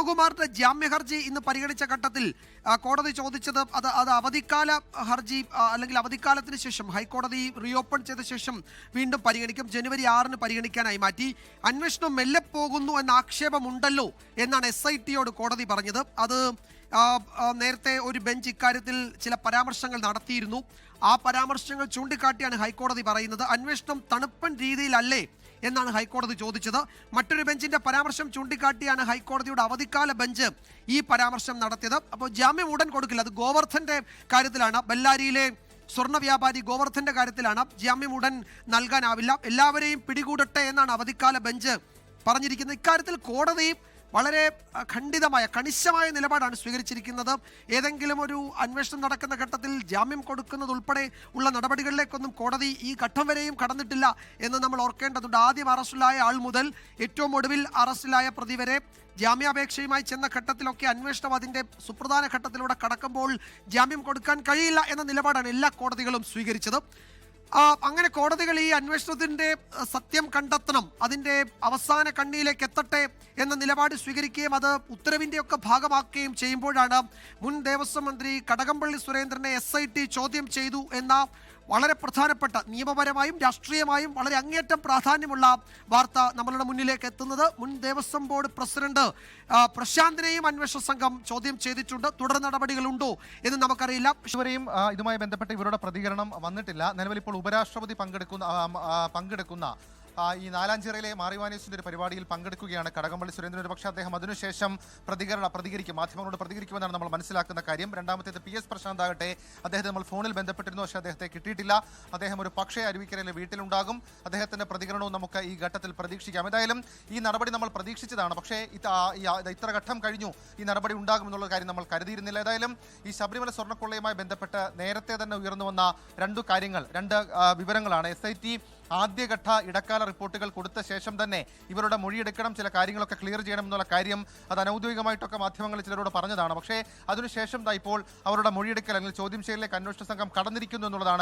ശിവകുമാറിന്റെ ജാമ്യ ഹർജി ഇന്ന് പരിഗണിച്ച ഘട്ടത്തിൽ കോടതി ചോദിച്ചത് അത് അവധിക്കാല ഹർജി അല്ലെങ്കിൽ അവധിക്കാലത്തിന് ശേഷം ഹൈക്കോടതി റീഓപ്പൺ ചെയ്ത ശേഷം വീണ്ടും പരിഗണിക്കും. ജനുവരി 6-ന് പരിഗണിക്കാനായി മാറ്റി. അന്വേഷണം മെല്ലെ പോകുന്നു എന്ന ആക്ഷേപമുണ്ടല്ലോ എന്നാണ് SIT-യോട് കോടതി പറഞ്ഞത്. അത് നേരത്തെ ഒരു ബെഞ്ച് ഇക്കാര്യത്തിൽ ചില പരാമർശങ്ങൾ നടത്തിയിരുന്നു. ആ പരാമർശങ്ങൾ ചൂണ്ടിക്കാട്ടിയാണ് ഹൈക്കോടതി പറയുന്നത്. അന്വേഷണം തണുപ്പൻ രീതിയിലല്ലേ എന്നാണ് ഹൈക്കോടതി ചോദിച്ചത്. മറ്റൊരു ബെഞ്ചിന്റെ പരാമർശം ചൂണ്ടിക്കാട്ടിയാണ് ഹൈക്കോടതിയുടെ അവധിക്കാല ബെഞ്ച് ഈ പരാമർശം നടത്തിയത്. അപ്പോൾ ജാമ്യം ഉടൻ കൊടുക്കില്ല. അത് ഗോവർദ്ധന്റെ കാര്യത്തിലാണ്, ബെല്ലാരിയിലെ സ്വർണ്ണ വ്യാപാരി ഗോവർദ്ധന്റെ കാര്യത്തിലാണ്. ജാമ്യം ഉടൻ നൽകാനാവില്ല, എല്ലാവരെയും പിടികൂടട്ടെ എന്നാണ് അവധിക്കാല ബെഞ്ച് പറഞ്ഞിരിക്കുന്നത്. ഇക്കാര്യത്തിൽ കോടതി വളരെ കണിശമായ നിലപാടാണ് സ്വീകരിച്ചിരിക്കുന്നത്. ഏതെങ്കിലും ഒരു അന്വേഷണം നടക്കുന്ന ഘട്ടത്തിൽ ജാമ്യം കൊടുക്കുന്നത് ഉൾപ്പെടെ ഉള്ള നടപടികളിലേക്കൊന്നും കോടതി ഈ ഘട്ടം വരെയും കടന്നിട്ടില്ല എന്ന് നമ്മൾ ഓർക്കേണ്ടതുണ്ട്. ആദ്യം അറസ്റ്റിലായ ആൾ മുതൽ ഏറ്റവും ഒടുവിൽ അറസ്റ്റിലായ പ്രതി വരെ ജാമ്യാപേക്ഷയുമായി ചെന്ന ഘട്ടത്തിലൊക്കെ അന്വേഷണം അതിൻ്റെ സുപ്രധാന ഘട്ടത്തിലൂടെ കടക്കുമ്പോൾ ജാമ്യം കൊടുക്കാൻ കഴിയില്ല എന്ന നിലപാടാണ് എല്ലാ കോടതികളും സ്വീകരിച്ചത്. അങ്ങനെ കോടതികൾ ഈ അന്വേഷണത്തിൻ്റെ സത്യം കണ്ടെത്തണം, അതിൻ്റെ അവസാന കണ്ണിയിലേക്ക് എത്തട്ടെ എന്ന നിലപാട് സ്വീകരിക്കുകയും അത് ഉത്തരവിൻ്റെയൊക്കെ ഭാഗമാക്കുകയും ചെയ്യുമ്പോഴാണ് മുൻ ദേവസ്വം മന്ത്രി കടകംപള്ളി സുരേന്ദ്രനെ SIT ചോദ്യം ചെയ്തു എന്ന വളരെ പ്രധാനപ്പെട്ട, നിയമപരമായും രാഷ്ട്രീയമായും വളരെ അങ്ങേയറ്റം പ്രാധാന്യമുള്ള വാർത്ത നമ്മളുടെ മുന്നിലേക്ക് എത്തുന്നത്. മുൻ ദേവസ്വം ബോർഡ് പ്രസിഡന്റ് പ്രശാന്തിനെയും അന്വേഷണ സംഘം ചോദ്യം ചെയ്തിട്ടുണ്ട്. തുടർ നടപടികളുണ്ടോ എന്ന് നമുക്കറിയില്ല. ഇതുവരെയും ഇതുമായി ബന്ധപ്പെട്ട് ഇവരുടെ പ്രതികരണം വന്നിട്ടില്ല. നിലവിൽ ഇപ്പോൾ ഉപരാഷ്ട്രപതി പങ്കെടുക്കുന്ന ഈ നാലാഞ്ചിറയിലെ മാറിവാനീസിന്റെ ഒരു പരിപാടിയിൽ പങ്കെടുക്കുകയാണ് കടകംപള്ളി സുരേന്ദ്രൻ. ഒരു പക്ഷേ അദ്ദേഹം അതിനുശേഷം പ്രതികരിക്കും, മാധ്യമങ്ങളോട് പ്രതികരിക്കുമെന്നാണ് നമ്മൾ മനസ്സിലാക്കുന്ന കാര്യം. രണ്ടാമത്തേത് PS പ്രശാന്ത് ആകട്ടെ, അദ്ദേഹത്തെ നമ്മൾ ഫോണിൽ ബന്ധപ്പെട്ടിരുന്നു, പക്ഷേ അദ്ദേഹത്തെ കിട്ടിയിട്ടില്ല. അദ്ദേഹം ഒരു പക്ഷേ അരുവിക്കരയിലെ വീട്ടിലുണ്ടാകും. അദ്ദേഹത്തിന്റെ പ്രതികരണവും നമുക്ക് ഈ ഘട്ടത്തിൽ പ്രതീക്ഷിക്കാം. ഏതായാലും ഈ നടപടി നമ്മൾ പ്രതീക്ഷിച്ചതാണ്, പക്ഷേ ഇത്ര ഘട്ടം കഴിഞ്ഞു ഈ നടപടി ഉണ്ടാകുമെന്നുള്ള കാര്യം നമ്മൾ കരുതിയിരുന്നില്ല. ഏതായാലും ഈ ശബരിമല സ്വർണ്ണക്കൊള്ളയുമായി ബന്ധപ്പെട്ട് നേരത്തെ തന്നെ ഉയർന്നു വന്ന രണ്ട് വിവരങ്ങളാണ്. SIT ആദ്യഘട്ട ഇടക്കാല റിപ്പോർട്ടുകൾ കൊടുത്ത ശേഷം തന്നെ ഇവരുടെ മൊഴിയെടുക്കണം, ചില കാര്യങ്ങളൊക്കെ ക്ലിയർ ചെയ്യണം എന്നുള്ള കാര്യം അത് അനൗദ്യോഗികമായിട്ടൊക്കെ മാധ്യമങ്ങളിൽ ചിലരോട് പറഞ്ഞതാണ്. പക്ഷേ അതിനുശേഷം ഇപ്പോൾ അവരുടെ മൊഴിയെടുക്കൽ അല്ലെങ്കിൽ ചോദ്യം ചെയ്യലിലേക്ക് അന്വേഷണ സംഘം കടന്നിരിക്കുന്നു എന്നുള്ളതാണ്